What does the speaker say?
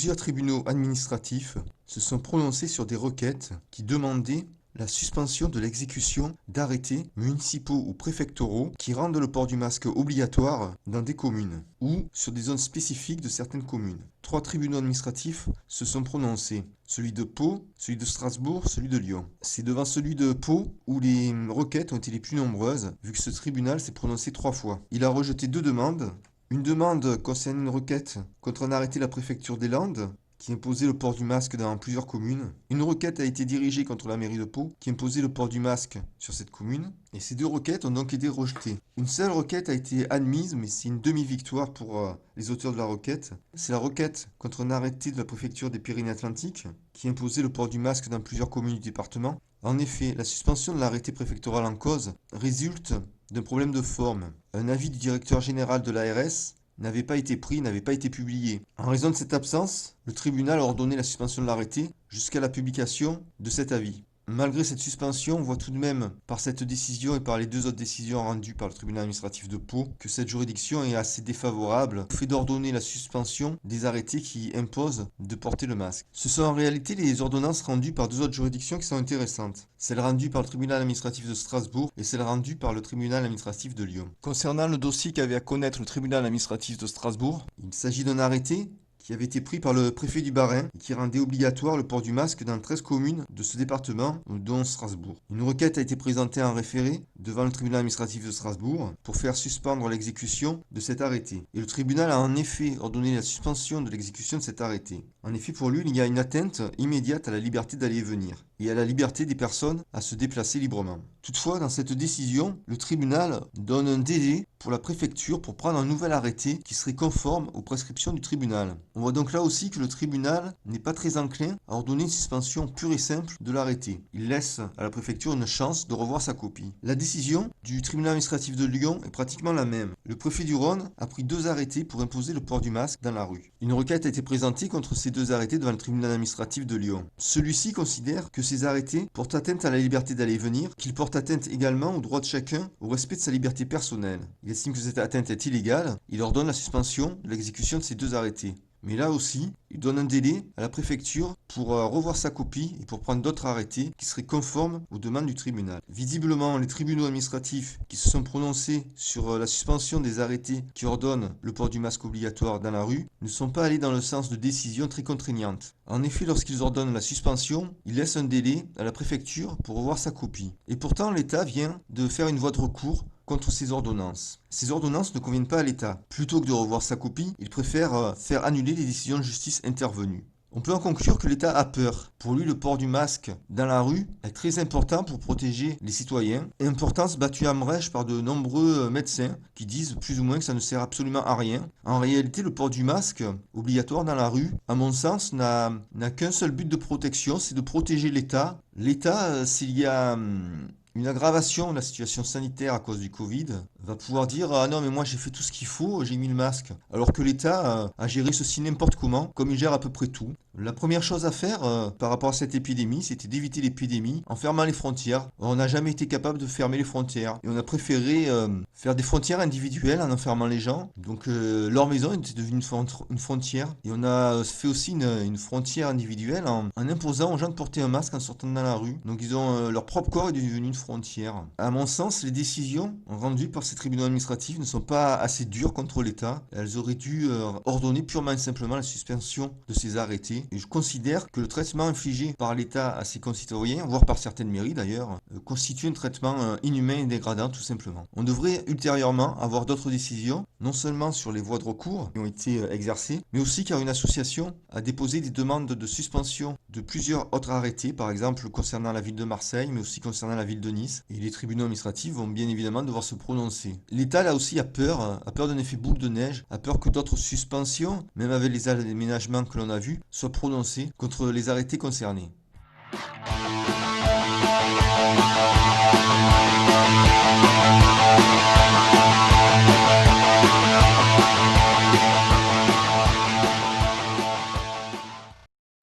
Plusieurs tribunaux administratifs se sont prononcés sur des requêtes qui demandaient la suspension de l'exécution d'arrêtés municipaux ou préfectoraux qui rendent le port du masque obligatoire dans des communes ou sur des zones spécifiques de certaines communes. 3 tribunaux administratifs se sont prononcés, celui de Pau, celui de Strasbourg, celui de Lyon. C'est devant celui de Pau où les requêtes ont été les plus nombreuses, vu que ce tribunal s'est prononcé 3 fois. Il a rejeté 2 demandes. Une demande concerne une requête contre un arrêté de la préfecture des Landes qui imposait le port du masque dans plusieurs communes. Une requête a été dirigée contre la mairie de Pau qui imposait le port du masque sur cette commune. Et ces 2 requêtes ont donc été rejetées. Une seule requête a été admise, mais c'est une demi-victoire pour les auteurs de la requête. C'est la requête contre un arrêté de la préfecture des Pyrénées-Atlantiques qui imposait le port du masque dans plusieurs communes du département. En effet, la suspension de l'arrêté préfectoral en cause résulte d'un problème de forme. Un avis du directeur général de l'ARS n'avait pas été pris, n'avait pas été publié. En raison de cette absence, le tribunal a ordonné la suspension de l'arrêté jusqu'à la publication de cet avis. Malgré cette suspension, on voit tout de même, par cette décision et par les 2 autres décisions rendues par le tribunal administratif de Pau, que cette juridiction est assez défavorable au fait d'ordonner la suspension des arrêtés qui imposent de porter le masque. Ce sont en réalité les ordonnances rendues par 2 autres juridictions qui sont intéressantes. Celle rendue par le tribunal administratif de Strasbourg et celle rendue par le tribunal administratif de Lyon. Concernant le dossier qu'avait à connaître le tribunal administratif de Strasbourg, il s'agit d'un arrêté qui avait été pris par le préfet du Bas-Rhin et qui rendait obligatoire le port du masque dans 13 communes de ce département, dont Strasbourg. Une requête a été présentée en référé devant le tribunal administratif de Strasbourg pour faire suspendre l'exécution de cet arrêté. Et le tribunal a en effet ordonné la suspension de l'exécution de cet arrêté. En effet, pour lui, il y a une atteinte immédiate à la liberté d'aller et venir et à la liberté des personnes à se déplacer librement. Toutefois, dans cette décision, le tribunal donne un délai pour la préfecture pour prendre un nouvel arrêté qui serait conforme aux prescriptions du tribunal. On voit donc là aussi que le tribunal n'est pas très enclin à ordonner une suspension pure et simple de l'arrêté. Il laisse à la préfecture une chance de revoir sa copie. La décision du tribunal administratif de Lyon est pratiquement la même. Le préfet du Rhône a pris 2 arrêtés pour imposer le port du masque dans la rue. Une requête a été présentée contre ces 2 arrêtés devant le tribunal administratif de Lyon. Celui-ci considère que ces arrêtés portent atteinte à la liberté d'aller et venir, qu'ils portent atteinte également au droit de chacun au respect de sa liberté personnelle. Il estime que cette atteinte est illégale. Il ordonne la suspension de l'exécution de ces 2 arrêtés. Mais là aussi, il donne un délai à la préfecture pour revoir sa copie et pour prendre d'autres arrêtés qui seraient conformes aux demandes du tribunal. Visiblement, les tribunaux administratifs qui se sont prononcés sur la suspension des arrêtés qui ordonnent le port du masque obligatoire dans la rue ne sont pas allés dans le sens de décisions très contraignantes. En effet, lorsqu'ils ordonnent la suspension, ils laissent un délai à la préfecture pour revoir sa copie. Et pourtant, l'État vient de faire une voie de recours contre ces ordonnances. Ces ordonnances ne conviennent pas à l'État. Plutôt que de revoir sa copie, il préfère faire annuler les décisions de justice intervenues. On peut en conclure que l'État a peur. Pour lui, le port du masque dans la rue est très important pour protéger les citoyens. Importance battue en brèche par de nombreux médecins qui disent plus ou moins que ça ne sert absolument à rien. En réalité, le port du masque obligatoire dans la rue, à mon sens, n'a qu'un seul but de protection, c'est de protéger l'État. L'État, s'il y a une aggravation de la situation sanitaire à cause du Covid, va pouvoir dire ah non mais moi j'ai fait tout ce qu'il faut, j'ai mis le masque. Alors que l'État a géré ceci n'importe comment, comme il gère à peu près tout. La première chose à faire par rapport à cette épidémie, c'était d'éviter l'épidémie en fermant les frontières. On n'a jamais été capable de fermer les frontières. Et on a préféré faire des frontières individuelles en enfermant les gens. Donc leur maison était devenue une frontière. Et on a fait aussi une frontière individuelle en imposant aux gens de porter un masque en sortant dans la rue. Donc ils ont leur propre corps est devenu une frontière. À mon sens, les décisions rendues par ces tribunaux administratifs ne sont pas assez dures contre l'État. Elles auraient dû ordonner purement et simplement la suspension de ces arrêtés. Et je considère que le traitement infligé par l'État à ses concitoyens, voire par certaines mairies d'ailleurs, constitue un traitement inhumain et dégradant tout simplement. On devrait ultérieurement avoir d'autres décisions, non seulement sur les voies de recours qui ont été exercées, mais aussi car une association a déposé des demandes de suspension de plusieurs autres arrêtés, par exemple concernant la ville de Marseille, mais aussi concernant la ville de Nice. Et les tribunaux administratifs vont bien évidemment devoir se prononcer. L'État là aussi a peur d'un effet boule de neige, a peur que d'autres suspensions, même avec les aménagements que l'on a vus, soient prononcées contre les arrêtés concernés.